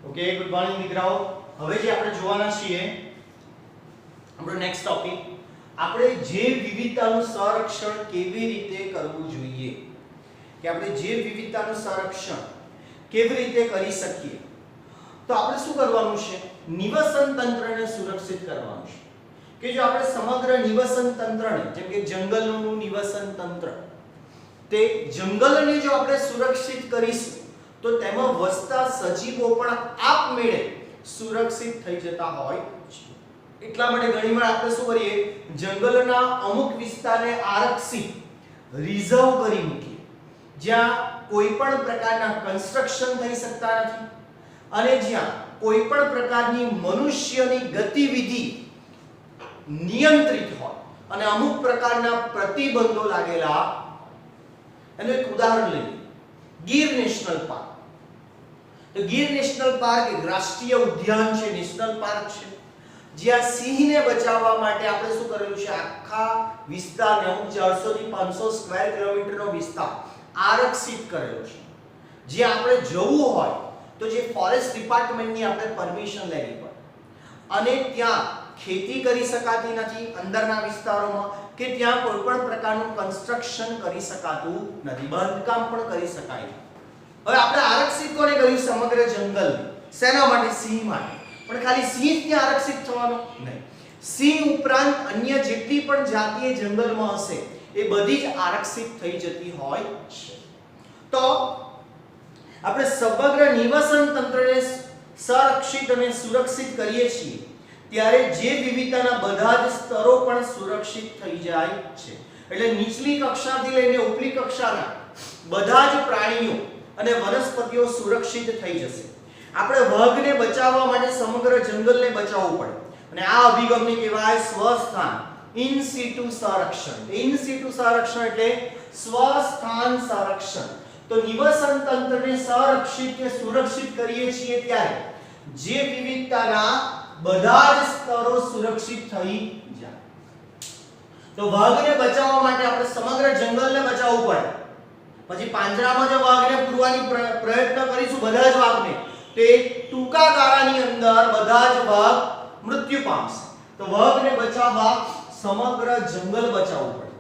Okay, good morning દીકરાઓ. હવે જે આપણે જોવાના છીએ આપણો નેક્સ્ટ ટોપિક, આપણે જૈવ વિવિધતાનું સંરક્ષણ કેવી રીતે કરવું જોઈએ, કે આપણે જૈવ વિવિધતાનું સંરક્ષણ કેવી રીતે કરી શકીએ. તો આપણે શું કરવાનું છે, નિવસન તંત્રને સુરક્ષિત કરવાનું છે. કે જો આપણે સમગ્ર નિવસન તંત્રને, જેમ કે જંગલોનું નિવસન તંત્ર, તે જંગલને જો આપણે સુરક્ષિત કરીશું તો તેમાં વસતા સજીવો પણ આપમેળે સુરક્ષિત થઈ જતા હોય છે. એટલા માટે ઘણીવાર આપણે શું કરીએ, જંગલના અમુક વિસ્તારને આરક્ષિત રિઝર્વ કરી મૂકીએ, જ્યાં કોઈ પણ પ્રકારના કન્સ્ટ્રક્શન થઈ શકતા નથી અને જ્યાં કોઈ પણ પ્રકારની મનુષ્યની ગતિવિધિ નિયંત્રિત હોય અને અમુક પ્રકારના પ્રતિબંધો લાગેલા. એનું એક ઉદાહરણ લઈએ, ગીર નેશનલ પાર્ક. તો ગીર નેશનલ પાર્ક એક રાષ્ટ્રીય ઉદ્યાન છે, નેશનલ પાર્ક છે, જ્યાં સિંહને બચાવવા માટે આપણે શું કરેલું છે, આખા વિસ્તારને, અમુક 400 થી 500 સ્ક્વેર કિલોમીટરનો વિસ્તાર આરક્ષિત કરેલો છે. જ્યાં આપણે જવું હોય તો જે ફોરેસ્ટ ડિપાર્ટમેન્ટની આપણે પરમિશન લેવી પડે અને ત્યાં ખેતી કરી શકાતી નથી અંદરના વિસ્તારોમાં, કે ત્યાં કોઈ પણ પ્રકારનું કન્સ્ટ્રક્શન કરી શકાતું નથી, બાંધકામ પણ કરી શકાય નહીં. હવે આપણે આરક્ષિત કોને કર્યું, સમગ્ર જંગલ. શેના માટે? સિંહ માટે. પણ ખાલી સિંહ જ ત્યાં આરક્ષિત થવાનો નહીં, સિંહ ઉપરાંત અન્ય જેટલી પણ જાતિઓ જંગલમાં હશે એ બધી જ આરક્ષિત થઈ જતી હોય છે. તો આપણે સમગ્ર નિવસન તંત્રને સંરક્ષિત અને સુરક્ષિત કરીએ છીએ ત્યારે જે વિવિધતાના બધા જ સ્તરો પણ સુરક્ષિત થઈ જાય છે. એટલે નીચલી કક્ષાથી લઈને ઉપલી કક્ષાના બધા જ પ્રાણીઓ અને વનસ્પતિઓ સુરક્ષિત થઈ જશે. આપણે વાઘને બચાવવા માટે સમગ્ર જંગલને બચાવવું પડે અને આ અભિગમને કહેવાય સ્વસ્થાન, ઇન સિટુ સંરક્ષણ. ઇન સિટુ સંરક્ષણ એટલે સ્વસ્થાન સંરક્ષણ. તો નિવસન તંત્રને સંરક્ષિત કે સુરક્ષિત કરીએ છીએ ત્યારે જે વિવિધતાના બધા જ સ્તરો સુરક્ષિત થઈ જાય. તો વાઘને બચાવવા માટે આપણે સમગ્ર જંગલને બચાવવું પડે. પછી પાંજરામાં જો વાઘને પૂરવાની પ્રયત્ન કરીશું બધા જ વાઘને, તો એક ટૂંકા ગાળાની અંદર બધા જ વાઘ મૃત્યુ પામશે. તો વાઘને બચાવવા સમગ્ર જંગલ બચાવવું પડે.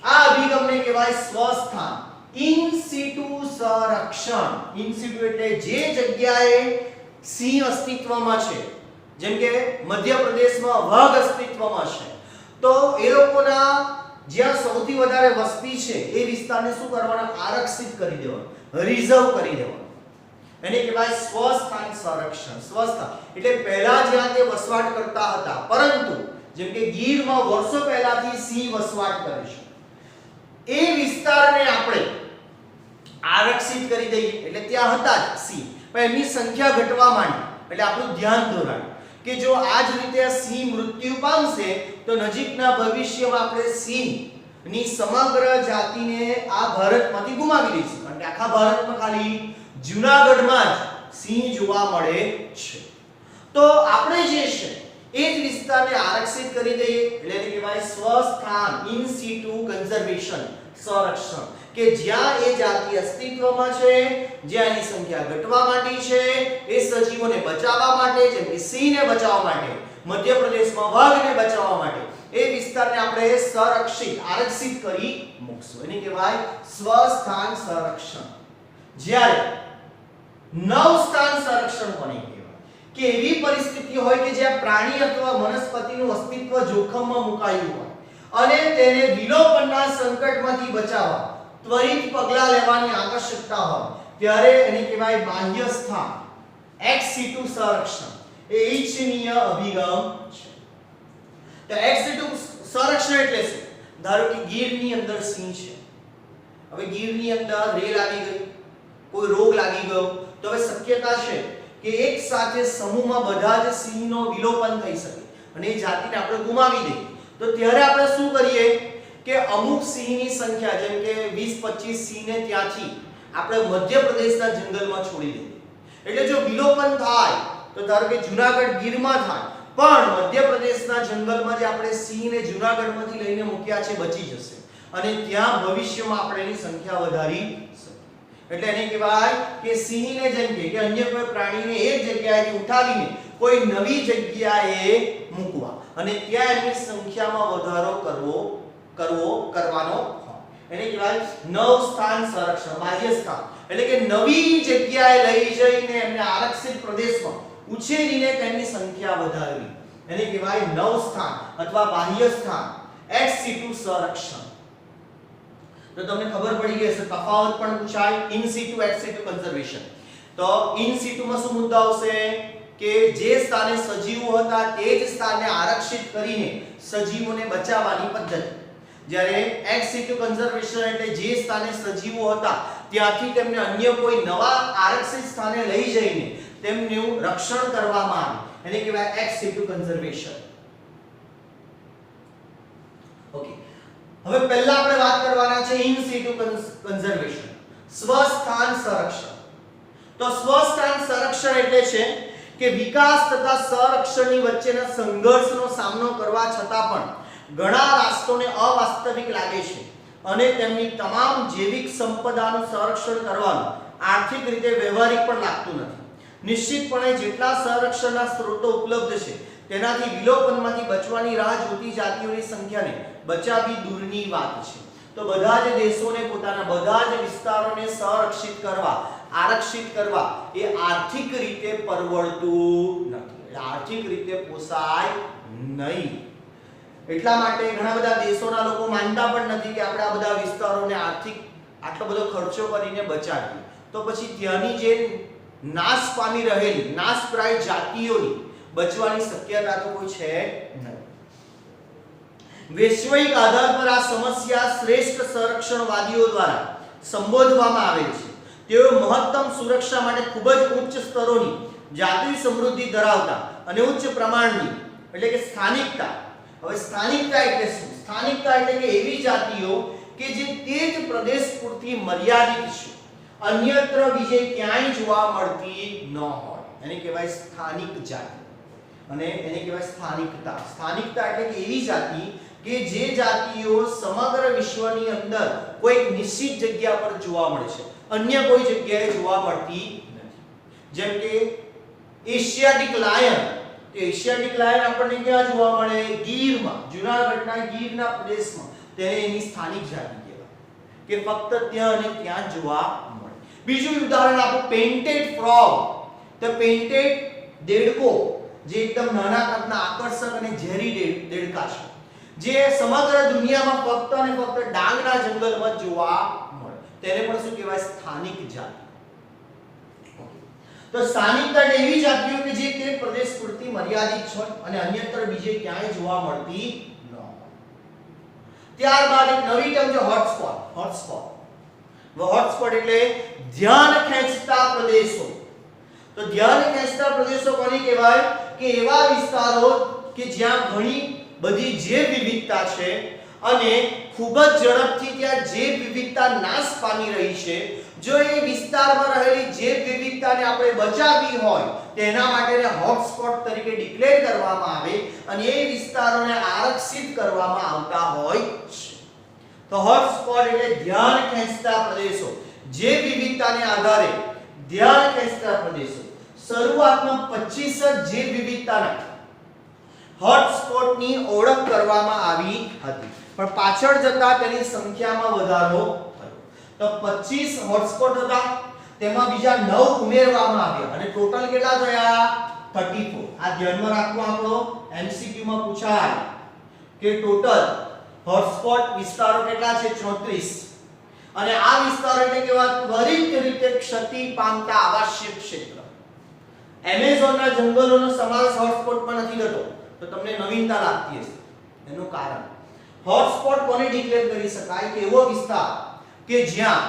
આ અભિગમને કહેવાય સ્વસ્થાન, ઇન સિટુ સંરક્ષણ. ઇન સિટુ એટલે જે જગ્યાએ સિંહ અસ્તિત્વમાં છે, જેમ કે મધ્યપ્રદેશમાં વાઘ અસ્તિત્વમાં છે, તો એ લોકોના જ્યાં સૌથી વધારે વસ્તી છે એ વિસ્તારને શું કરવાના, આરક્ષિત કરી દેવાનું, રિઝર્વ કરી દેવાનું. એને કહેવાય સ્વસ્થાન સંરક્ષણ. સ્વસ્થાન એટલે પહેલા જ્યાં તે વસવાટ કરતા હતા, પરંતુ જેમ કે ગીરમાં વર્ષો પહેલાથી સિંહ વસવાટ કરે છે, એ વિસ્તારને આપણે આરક્ષિત કરી દઈએ. એટલે ત્યાં હતા જ સિંહ, પણ એમની સંખ્યા ઘટવા માંડી, એટલે આપણું ધ્યાન દોરાયું કે જો આ જ રીતે સિંહ મૃત્યુ પામશે તો નજીકના ભવિષ્યમાં આપણે સિંહની સમગ્ર જાતિને આ ભારતમાંથી ગુમાવી દઈશું. અને આખા ભારતમાં ખાલી જૂનાગઢમાં જ સિંહ જોવા મળે છે. તો આપણે જે છે એ જ વિસ્તારને આરક્ષિત કરી દઈએ, એટલે એને કહેવાય સ્વસ્થાન, ઇન સિટુ કન્ઝર્વેશન, સંરક્ષણ. કે જ્યાં એ જાતિ અસ્તિત્વમાં છે, જ્યાં એની સંખ્યા ઘટવા માંડી છે, એ સજીવોને બચાવવા માટે, જેમ કે સિંહને બચાવવા માટે, મધ્યપ્રદેશમાં વાઘને બચાવવા માટે એ વિસ્તારને આપણે સંરક્ષિત, આરક્ષિત કરી મૂકશું. એને કહેવાય સ્વસ્થાન સંરક્ષણ. જ્યારે નવસ્થાન સંરક્ષણ કોને કહેવાય, કે એવી પરિસ્થિતિ હોય કે જ્યાં પ્રાણી અથવા વનસ્પતિનું અસ્તિત્વ જોખમમાં મુકાયું હોય અને તેને વિલોપનના સંકટમાંથી બચાવવા ત્વરિત પગલાં લેવાની આવશ્યકતા હોય, ત્યારે એને કહેવાય બાહ્ય સ્થાન, એક્સ સિટુ સંરક્ષણ. એ ઇચ્છનીય અભિગમ છે. તો એક્સ સિટુ સંરક્ષણ એટલે શું? ધારો કે ગીરની અંદર સિંહ છે. હવે ગીરની અંદર રેલ આવી ગઈ, કોઈ રોગ લાગી ગયો, તો હવે શક્યતા છે કે એક સાથે સમૂહમાં બધા જ સિંહનો વિલોપન થઈ શકે અને એ જાતિને આપણે ગુમાવી દઈએ. તો ત્યારે આપણે શું કરીએ કે અમુક સિંહની સંખ્યા, જેમ કે 20-25 સિંહને ત્યાંથી આપણે મધ્યપ્રદેશના જંગલમાં છોડી દઈએ. એટલે જો વિલોપન થાય તો ધારો કે જૂનાગઢ ગીરમાં થાય, પણ મધ્યપ્રદેશના જંગલમાં જે આપણે સિંહને જૂનાગઢમાંથી લઈને મૂક્યા છે બચી જશે અને ત્યાં ભવિષ્યમાં આપણે એની સંખ્યા વધારી શકીએ. એટલે એને કહેવાય કે સિંહને જેમ કે અન્ય કોઈ પ્રાણીને એક જગ્યાએથી ઉઠાવીને કોઈ નવી જગ્યાએ મૂકવા અને ત્યાં એની સંખ્યામાં વધારો કરવાનો હોય એને કહેવાય નવ સ્થાન સંરક્ષણ. બાહ્ય સ્થાન એટલે કે નવી જગ્યાએ લઈ જઈને એમને આરક્ષિત પ્રદેશમાં ઉછેરીને તેમની સંખ્યા વધારવી એને કહેવાય નવ સ્થાન અથવા બાહ્ય સ્થાન ex situ સંરક્ષણ. તો તમને ખબર પડી ગઈ હશે તફાવત પણ પૂછાય in situ ex situ conservation. તો in situ માં શું મુદ્દા આવશે કે જે સ્થાને સજીવો હતા તે જ સ્થાનને આરક્ષિત કરીને સજીવોને બચાવવાની પદ્ધતિ. જ્યારે ex situ કન્ઝર્વેશન એટલે જે સ્થાને સજીવો હતા ત્યાંથી તેમને અન્ય કોઈ નવા આરક્ષિત સ્થાને લઈ જઈને તેમનું રક્ષણ કરવામાં આવે એને કહેવાય ex situ કન્ઝર્વેશન. ઓકે, હવે પહેલા આપણે વાત કરવાના છે in situ કન્ઝર્વેશન, સ્વસ્થાન સંરક્ષણ. તો સ્વસ્થાન સંરક્ષણ એટલે છે કે વિકાસ તથા સંરક્ષણની વચ્ચેના સંઘર્ષનો સામનો કરવા છતાં પણ ઘણા રાષ્ટ્રોને અવાસ્તવિક લાગે છે અને તેમની તમામ જૈવિક સંપદાનું સંરક્ષણ કરવાનું આર્થિક રીતે વ્યવહારિક પણ લાગતું નથી. નિશ્ચિતપણે જેટલા સંરક્ષણના સ્ત્રોતો ઉપલબ્ધ છે તેનાથી વિલોપનમાંથી બચવાની રાહ જોતી જાતિઓની સંખ્યાને બચાવવી દૂરની વાત છે. તો બધા જ દેશોને પોતાના બધા જ વિસ્તારોને સંરક્ષિત કરવા, આરક્ષિત કરવા એ આર્થિક રીતે પરવડતું નથી, આર્થિક રીતે પોસાય નહીં. એટલા માટે ઘણા બધા દેશોના લોકો માનતા પણ નથી કે આપણે આ બધા વિસ્તારોને આર્થિક આટલો બધો ખર્ચો કરીને બચાવીએ તો પછી ત્યાંની જે નાશ પામી રહેલી નાશપ્રાય જાતિઓની બચવાની શક્યતા તો કોઈ છે નહીં. વૈશ્વિક આધાર પર આ સમસ્યા શ્રેષ્ઠ સંરક્ષણવાદીઓ દ્વારા સંબોધવામાં આવે છે. તેઓ મહત્તમ સુરક્ષા માટે ખૂબ જ ઉચ્ચ સ્તરોની જાતિ સમૃદ્ધિ ધરાવતા અને ઉચ્ચ પ્રમાણની એટલે કે સ્થાનિકતા. હવે સ્થાનિકતા એટલે શું? સ્થાનિકતા એટલે કે એવી જાતિઓ કે જે તે જ પ્રદેશ પૂરતી મર્યાદિત છે, અન્યત્ર બીજે ક્યાંય જોવા મળતી ન હોય એને કહેવાય સ્થાનિક જાતિ અને એને કહેવાય સ્થાનિકતા. સ્થાનિકતા એટલે કે એવી જાતિ કે જે જાતિઓ સમગ્ર વિશ્વની અંદર કોઈ નિશ્ચિત જગ્યા પર જોવા મળે છે, અન્ય કોઈ જગ્યાએ જોવા મળતી નથી. જેમ કે એશિયાટિક લાયન. એશિયાટિક લાયન આપણને ક્યાં જોવા મળે? ગીરમાં, જૂનાગઢના ગીરના પ્રદેશમાં. તેને એની સ્થાનિક જાતિ કહેવાય કે ફક્ત ત્યાં અને ત્યાં જોવા મળે. બીજું ઉદાહરણ આપો પેઇન્ટેડ ફ્રોગ. તો પેઇન્ટેડ દેડકો જે એકદમ નાના કદના આકર્ષક અને ઝેરી દેડકા છે જે સમગ્ર દુનિયામાં ફક્ત અને ફક્ત ડાંગના જંગલમાં જોવા મળે તેને પણ શું કહેવાય? સ્થાનિક જાતિ. તો સ્થાનિકતા એટલે એવી જાતિઓ કે જે તે પ્રદેશ પૂરતી મર્યાદિત છે અને અન્યત્ર બીજે ક્યાંય જોવા મળતી ન હોય. ત્યારબાદ એક નવી ટર્મ છે હોટસ્પોટ. હોટસ્પોટ એટલે ધ્યાન ખેંચતા પ્રદેશો. તો ધ્યાન ખેંચતા પ્રદેશો કોને કહેવાય? કે એવા વિસ્તારો કે જ્યાં ઘણી બધી જૈવ વિવિધતા છે અને ખૂબ જ ઝડપથી ત્યાં જૈવ વિવિધતા નાશ પામી રહી છે. જો એ વિસ્તારમાં રહેલી જૈવ વિવિધતાને આપણે બચાવવી હોય તેના માટે હોટસ્પોટ તરીકે ડિક્લેર કરવામાં આવે અને એ વિસ્તારોને આરક્ષિત કરવામાં આવતા હોય છે. તો હોટસ્પોટ એટલે ધ્યાન ખેંચતા પ્રદેશો, જૈવ વિવિધતાને આધારે ધ્યાન ખેંચતા પ્રદેશો. શરૂઆતમાં 25 જૈવ વિવિધતાના હોટસ્પોટની ઓળખ કરવામાં આવી હતી પણ પાછળ જતા તેની સંખ્યામાં વધારો થયો. તો 25 હોટસ્પોટ હતા તેમાં બીજા 9 ઉમેરવામાં આવ્યા અને ટોટલ કેટલા થયા? 34. આ ધ્યાનમાં રાખવું, આપણો એમસીક્યુ માં પૂછાય કે ટોટલ હોટસ્પોટ વિસ્તારો કેટલા છે? 34. અને આ વિસ્તારો એટલે કેવા? ત્વરિત રીતે ક્ષતિ પામતા આવાસીય ક્ષેત્ર. એમેઝોનના જંગલોનો સમાવેશ હોટસ્પોટમાં નથી થતો તો તમને નવીનતા લાગતી હશે. એનું કારણ હોટસ્પોટ કોને ડિક્લેર કરી શકાય? કે એવો વિસ્તાર કે જ્યાં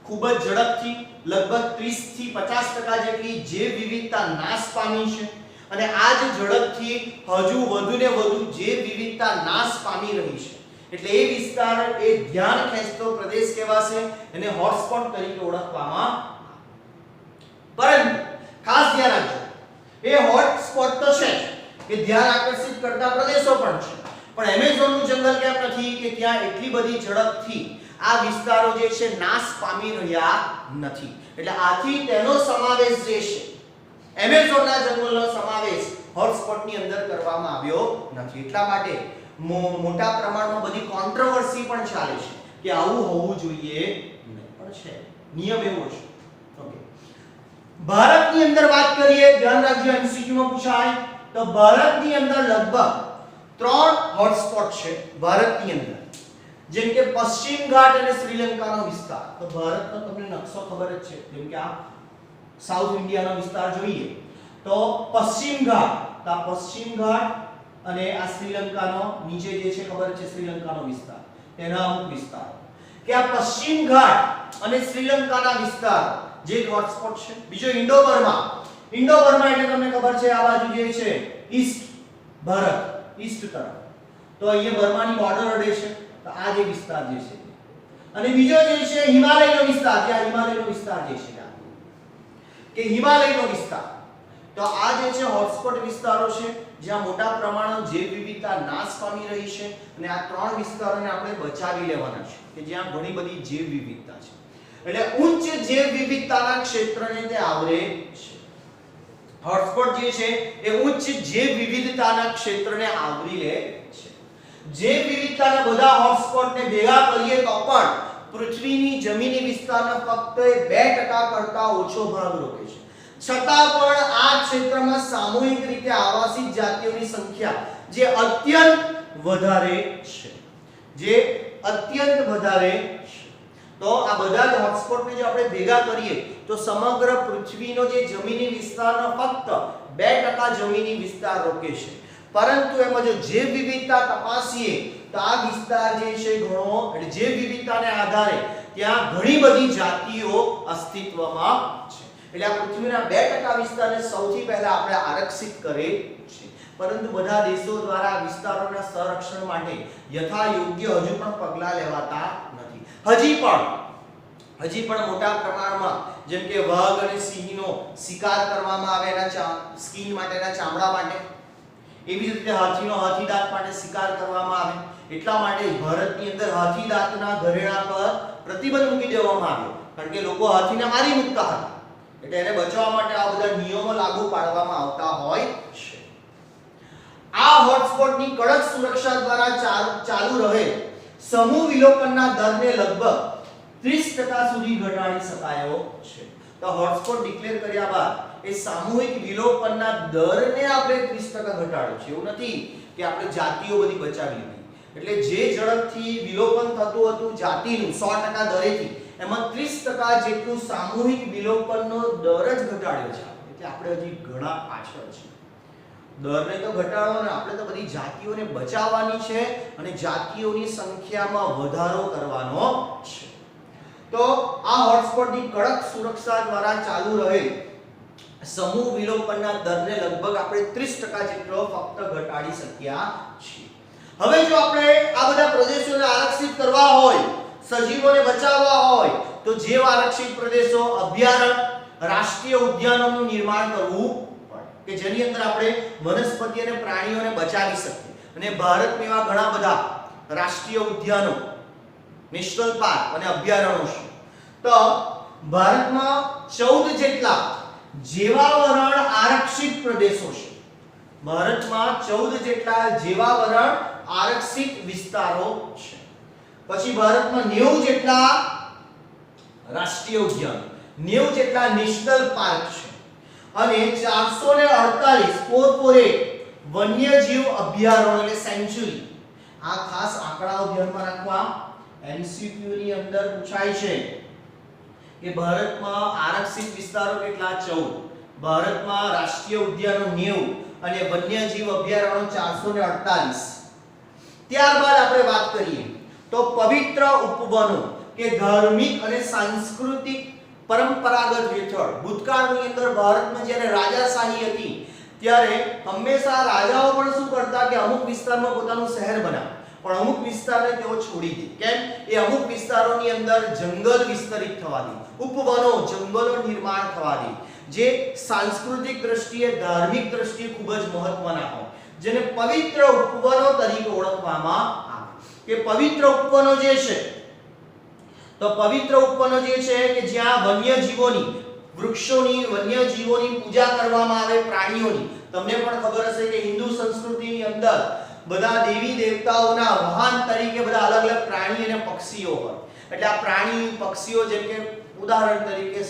ખૂબ જ ઝડપથી લગભગ 30 થી 50% જેટલી જૈવ વિવિધતા નાશ પામી છે અને આ જ ઝડપથી હજુ વધુ ને વધુ જૈવ વિવિધતા નાશ પામી રહી છે. એટલે એ વિસ્તાર એ ધ્યાન ખેંચતો પ્રદેશ કહેવાશે, એને હોટસ્પોટ તરીકે ઓળખવામાં. પરંતુ ખાસ ધ્યાન રાખજો, એ હોટસ્પોટ તો છે કે ધ્યાન આકર્ષિત કરતા પ્રદેશો પણ છે પણ એમેઝોનનું જંગલ કેમ નથી કે ત્યાં એટલી બધી ઝડપથી આ વિસ્તારો જે છે નાશ પામી રહ્યા નથી. એટલે આથી તેનો સમાવેશ જે છે એમેઝોનના જંગલનો સમાવેશ હોટસ્પોટની અંદર કરવામાં આવ્યો નથી. એટલા માટે મોટા પ્રમાણમાં બધી કોન્ટ્રોવર્સી પણ ચાલે છે કે આવું હોવું જોઈએ નહીં, પણ છે નિયમ એવો છે. ઓકે, ભારતની અંદર વાત કરીએ, ધ્યાન રાખજો MCQ માં પૂછાય તો ભારતની અંદર લગભગ 3 હોટસ્પોટ છે ભારતની અંદર. જેમ કે પશ્ચિમ ઘાટ અને શ્રીલંકાનો વિસ્તાર. તો ભારતનો તમને નકશો ખબર જ છે, જેમ કે આ સાઉથ ઇન્ડિયાનો વિસ્તાર જોઈએ તો પશ્ચિમ ઘાટ અને આ શ્રીલંકાનો નીચે જે છે ખબર છે શ્રીલંકાનો વિસ્તાર, તેના અમુક વિસ્તાર કે આ પશ્ચિમ ઘાટ અને શ્રીલંકાના વિસ્તાર જે એક હોટસ્પોટ છે. બીજો ઇન્ડો બર્મા એટલે તમને ખબર છે આ બાજુ જે છે ઈસ્ટ ભારત, ઈસ્ટ તરફ, તો અહીંયા બર્માની બોર્ડર અડે છે, તો આ જે વિસ્તાર જે છે. અને બીજો જે છે હિમાલયનો વિસ્તાર, જે આ હિમાલયનો વિસ્તાર જે છે કે હિમાલયનો વિસ્તાર. તો આ જે છે હોટસ્પોટ વિસ્તારો છે જ્યાં મોટા પ્રમાણમાં જૈવ વિવિધતા નાશ પામી રહી છે, અને આ 3 વિસ્તારોને આપણે બચાવી લેવાના છે કે જ્યાં ઘણી બધી જૈવ વિવિધતા છે. એટલે ઉચ્ચ જૈવ વિવિધતાના ક્ષેત્રને તે આવરે છે. હોટસ્પોટ જે છે એ ઉચ્ચ જૈવ વિવિધતાના ક્ષેત્રને આવરી લે છે. જૈવ વિવિધતાના બધા હોટસ્પોટને ભેગા કરીએ તો પણ પૃથ્વીની જમીની વિસ્તારનો ફક્ત 2% કરતા ઓછો ભાગ રોકે છે. છતાં પણ આ ક્ષેત્રમાં સામૂહિક રીતે આવાસિત જાતિઓની સંખ્યા જે અત્યંત વધારે છે. તો આ બધા જ હોટસ્પોટને જો આપણે ભેગા કરીએ તો સમગ્ર પૃથ્વીનો જે જમીની વિસ્તારનો ફક્ત 2% જમીની વિસ્તાર રોકે છે. પરંતુ એમાં જો જૈવ વિવિધતા તપાસીએ તો આ વિસ્તાર જે છે ઘણો, એટલે જૈવ વિવિધતાને આધારે ત્યાં ઘણી બધી જાતિઓ અસ્તિત્વમાં છે. એટલે આ પૃથ્વીના 2% વિસ્તારને સૌથી પહેલા આપણે આરક્ષિત કરે છે. પરંતુ બધા દેશો દ્વારા આ વિસ્તારોના સંરક્ષણ માટે યથા યોગ્ય હજુ પણ પગલાં લેવાતા નથી. હજી પણ મોટા પ્રમાણમાં જેમ કે વાઘ અને સિંહનો શિકાર કરવામાં આવે એના સ્કિન માટેના ચામડા માટે, એવી જ રીતે હાથી દાંત માટે શિકાર કરવામાં આવે. એટલા માટે ભારતની અંદર હાથી દાંતના ઘરેણા પર પ્રતિબંધ મૂકી દેવામાં આવ્યો, કારણ કે લોકો હાથીને મારી મૂકતા હતા. એટલે એને બચાવવા માટે આ બધા નિયમો લાગુ પાડવામાં આવતા હોય છે. આ હોટસ્પોટની કડક સુરક્ષા દ્વારા ચાલુ રહે સમૂહ વિલોપનના દરને લગભગ 30% સુધી ઘટાડી શકાયો છે. તો હોટસ્પોટ ડિક્લેર કર્યા બાદ એ સામૂહિક વિલોપનના દરને આપણે 30% ઘટાડ્યો છે. એવું નથી કે આપણે જાતિઓ બધી બચાવી લીધી. એટલે જે ઝડપથી વિલોપન થતું હતું જાતિનું 100% દરેથી, એમાં 30% જેટલું સામૂહિક વિલોપનનો દર જ ઘટાડ્યો છે. એટલે આપણે હજી ઘણા પાછળ છે. દરને તો ઘટાડવાનો, આપણે તો બધી જાતિઓને બચાવવાની છે અને જાતિઓની સંખ્યામાં વધારો કરવાનો છે. તો આ હોટસ્પોટની કડક સુરક્ષા દ્વારા ચાલુ રહેલ સમૂહ વિલોપનના દરને લગભગ આપણે 30% જેટલો ફક્ત ઘટાડી શક્યા છીએ. હવે જો આપણે આ બધા પ્રદેશોને આરક્ષિત કરવા હોય, સજીવોને બચાવવા હોય, તો જીવ આરક્ષિત પ્રદેશો, અભયારણ્ય, રાષ્ટ્રીય ઉદ્યાનોનું નિર્માણ કરવું પડે કે જેની અંદર આપણે વનસ્પતિ અને પ્રાણીઓને બચાવી શકીએ. અને ભારતમાં એવા ઘણા બધા રાષ્ટ્રીય ઉદ્યાનો, નેશનલ પાર્ક અને અભયારણ્યો છે. તો ભારતમાં 14 જેટલા જીવાવરણ આરક્ષિત પ્રદેશો છે. ભારતમાં 14 જેટલા જીવાવરણ આરક્ષિત વિસ્તારો છે. પછી ભારતમાં 90 જેટલા રાષ્ટ્રીય ઉદ્યાન, 90 જેટલા નેશનલ પાર્ક છે અને 448 વન્યજીવ અભયારણ્ય એટલે સેન્ચ્યુરી. આ ખાસ આંકડાઓ ધ્યાનમાં રાખવા. MCQ ની અંદર પૂછાય છે કે ભારતમાં આરક્ષિત વિસ્તારો કેટલા? 14. ભારતમાં રાષ્ટ્રીય ઉદ્યાનો 90 અને વન્યજીવ અભયારણ્યો 448. ત્યારબાદ આપણે વાત કરીએ તો પવિત્ર ઉપવનો કે ધાર્મિક અને સાંસ્કૃતિક પરંપરાગત હેઠળ ભૂતકાળની અંદર ભારતમાં જ્યારે રાજાશાહી હતી ત્યારે હંમેશા રાજાઓ પણ શું કરતા કે અમુક વિસ્તારમાં પોતાનું શહેર બનાવે, પણ અમુક વિસ્તારને તેઓ છોડી દે. કેમ? એ અમુક વિસ્તારોની અંદર જંગલ વિસ્તરિત થવા દે, ઉપવનો, જંગલો નિર્માણ થવા દે, જે સાંસ્કૃતિક દ્રષ્ટિએ, ધાર્મિક દ્રષ્ટિએ ખૂબ જ મહત્વના હોય, જેને પવિત્ર ઉપવનો તરીકે ઓળખવામાં આવે. કે પવિત્ર ઉપવનો જે છે તો પવિત્ર ઉપવનો જે છે કે જ્યાં વન્યજીવોની વૃક્ષોની વન્યજીવોની પૂજા કરવામાં આવે, પ્રાણીઓની. તમને પણ ખબર હશે કે હિન્દુ સંસ્કૃતિની અંદર બધા દેવી દેવતાઓના વાહન તરીકે બધા અલગ અલગ પ્રાણી અને પક્ષીઓ હોય. એટલે આ પ્રાણી પક્ષીઓ જેમ કે ઉદાહરણ તરીકે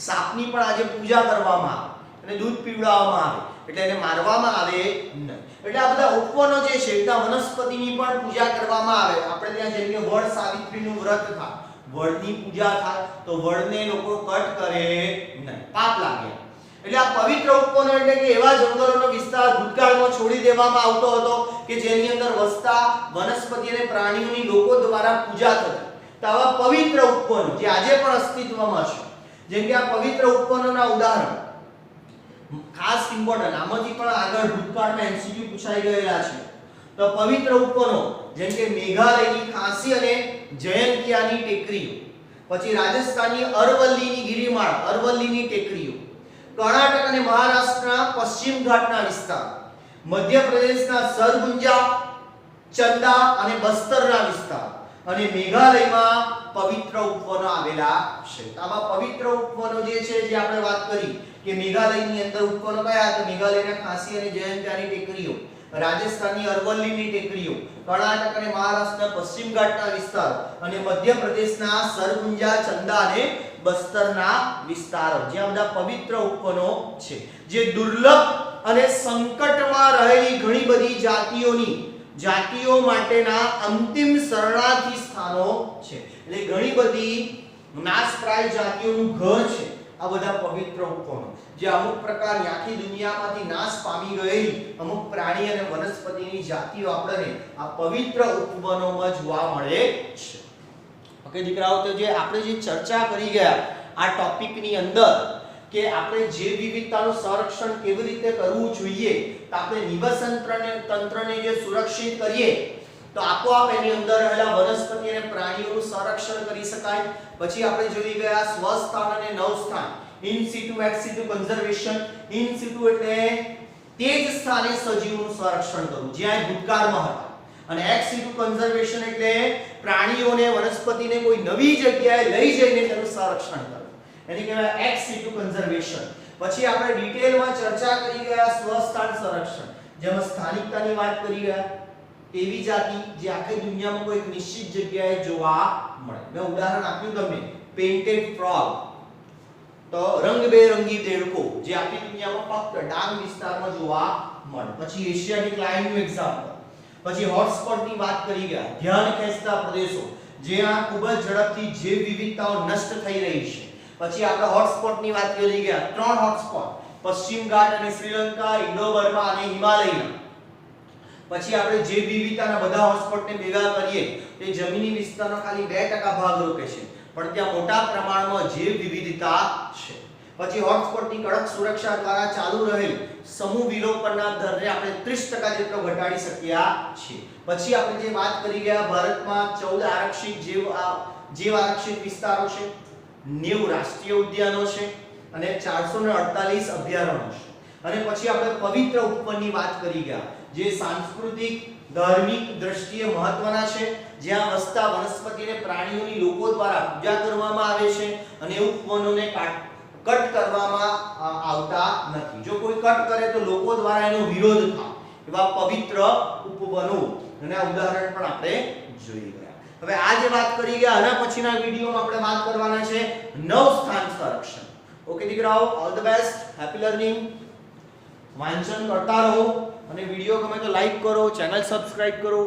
સાપની પણ આજે પૂજા કરવામાં આવે અને દૂધ પીવડાવવામાં આવે, એટલે એને મારવામાં આવે નહીં. એટલે આ બધા ઉપવનો જે છે ત્યાં વનસ્પતિની પણ પૂજા કરવામાં આવે. આપણે ત્યાં જેમ કે વડ સાવિત્રીનું વ્રત થાય, વડની પૂજા થાય તો વડને લોકો કટ કરે નહીં, પાપ લાગે. એટલે આ પવિત્ર ઉપવનો એટલે કે એવા જંગલોનો વિસ્તાર ભૂતકાળમાં છોડી દેવામાં આવતો હતો કે જેની અંદર વસતા વનસ્પતિ અને પ્રાણીઓની લોકો દ્વારા પૂજા થતી. તો આવા પવિત્ર ઉપવનો જે આજે પણ અસ્તિત્વમાં છે, જેમ કે આ પવિત્ર ઉપવનોના ઉદાહરણ ખાસ ઇમ્પોર્ટન્ટ, આમાંથી પણ આગળ ભૂતકાળમાં એમસીક્યુ પૂછાઈ ગયેલા છે. તો પવિત્ર ઉપવનો જેમ કે મેઘાલયની ખાસી અને જયંતિયાની ટેકરીઓ, પછી રાજસ્થાનની અરવલ્લીની ગિરિમાળા, અરવલ્લીની ટેકરીઓ, કર્ણાટક અને મહારાષ્ટ્રના પશ્ચિમ ઘાટના વિસ્તાર, મધ્યપ્રદેશના સરગુંજા, ચંદા અને બસ્તરના વિસ્તાર, અને મેઘાલયમાં પવિત્ર ઉપવનો આવેલા છે. આવા પવિત્ર ઉપવનો જે છે જે આપણે વાત કરી કે મેઘાલયની અંદર ઉપવનો કયા? તો મેઘાલયના ખાસી અને જયંતિયાની ટેકરીઓ, રાજસ્થાનની અરવલ્લીની ટેકરીઓ, કર્ણાટક અને મહારાષ્ટ્રના પશ્ચિમ ઘાટના વિસ્તાર, અને મધ્યપ્રદેશના સરગુંજા, ચંદા અને બસ્તરના વિસ્તારો, જ્યાં બધા પવિત્ર ઉપવનો છે, જે દુર્લભ અને સંકટમાં રહેલી ઘણી બધી જાતિઓ માટેના અંતિમ શરણાર્થી સ્થાનો છે. એટલે ઘણી બધી નાશપ્રાય જાતિઓનું ઘર છે આ બધા પવિત્ર ઉપવનો, જે અમુક પ્રકારની આખી દુનિયામાંથી નાશ પામી ગયેલી અમુક પ્રાણી અને વનસ્પતિની જાતિઓ આપણને આ પવિત્ર ઉપવનોમાં જોવા મળે છે. ઓકે દીકરાઓ, તો જે આપણે જે ચર્ચા કરી ગયા આ ટોપિકની અંદર કે આપણે જૈવ વિવિધતાનું સંરક્ષણ કેવી રીતે કરવું જોઈએ, તો આપણે નિવસન તંત્રને જે સુરક્ષિત કરીએ તો આપોઆપ એની અંદર રહેલા વનસ્પતિ અને પ્રાણીઓનું સંરક્ષણ કરી શકાય. પછી આપણે જોઈ ગયા સ્વસ્થાન અને નવસ્થાન, ઇન સિટુ એક્સ સિટુ કન્ઝર્વેશન. ઇન સિટુ એટલે તે જ સ્થાને સજીવનું સંરક્ષણ કરવું જ્યાં ભૂતકાળમાં હતા, અને એક્સ સિટુ કન્ઝર્વેશન એટલે પ્રાણીઓને વનસ્પતિને કોઈ નવી જગ્યાએ લઈ જઈને તેનું સંરક્ષણ કરવું, એને કહેવાય એક્સ સિટુ કન્ઝર્વેશન. પછી આપણે ડિટેલમાં ચર્ચા કરી ગયા સ્વસ્થાન સંરક્ષણ, જેમાં સ્થાનિકતાની વાત કરી ગયા, એવી જાતિ જે આખી દુનિયામાં કોઈ એક નિશ્ચિત જગ્યાએ જોવા મળે. મેં ઉદાહરણ આપ્યું તમને પેઇન્ટેડ ફ્રોગ, તો રંગબેરંગી દેડકો જે આખી દુનિયામાં ફક્ત ડાંગ વિસ્તારમાં જોવા મળે. પછી એશિયાટિક લાયનનું એક્ઝામ્પલ. પછી હોટસ્પોટની વાત કરી ગયા, ધ્યાન ખેંચતા પ્રદેશો જ્યાં ખૂબ જ ઝડપથી જૈવ વિવિધતાઓ નષ્ટ થઈ રહી છે. પછી આપણે હોટસ્પોટની વાત કરી ગયા, 3 હોટસ્પોટ, પશ્ચિમ ઘાટ અને શ્રીલંકા, ઇન્ડો બર્મા અને હિમાલયના. પછી આપણે જૈવ વિવિધતાના બધા હોટસ્પોટને ભેગા કરીએ તે જમીની વિસ્તારનો ખાલી 2% ભાગ રોકે છે, પણ ત્યાં મોટા પ્રમાણમાં જૈવ વિવિધતા છે. પછી હોટસ્પોટની કડક સુરક્ષા દ્વારા ચાલુ રહેલ સમૂહ વિલોપનના દરને આપણે 30% જેટલો ઘટાડી શક્યા છીએ. પછી આપણે જે વાત કરી ગયા, ભારતમાં 14 આરક્ષિત જૈવ આરક્ષિત વિસ્તારો છે, 90 રાષ્ટ્રીય ઉદ્યાનો છે અને 448 અભયારણ્યો છે. અને પછી આપણે પવિત્ર ઉપવનની વાત કરી ગયા, જે સાંસ્કૃતિક ધાર્મિક દ્રષ્ટિએ મહત્વના છે, જ્યાં વસતા વનસ્પતિ અને પ્રાણીઓની લોકો દ્વારા પૂજા કરવામાં આવે છે અને ઉપવનોને કટ કરવામાં આવતા નથી. જો કોઈ કટ કરે તો લોકો દ્વારા એનો વિરોધ થાય, એવા પવિત્ર ઉપવનો અને આ ઉદાહરણ પણ આપણે જોઈ ગયા. હવે આ જે વાત કરી ગયા, આના પછીના વિડિયોમાં આપણે વાત કરવાના છે નવસ્થાન સંરક્ષણ. ઓકે દીકરાઓ, all the best, happy learning. વાંચન કરતા રહો અને વિડિયો ગમે તો લાઈક કરો, ચેનલ સબસ્ક્રાઇબ કરો.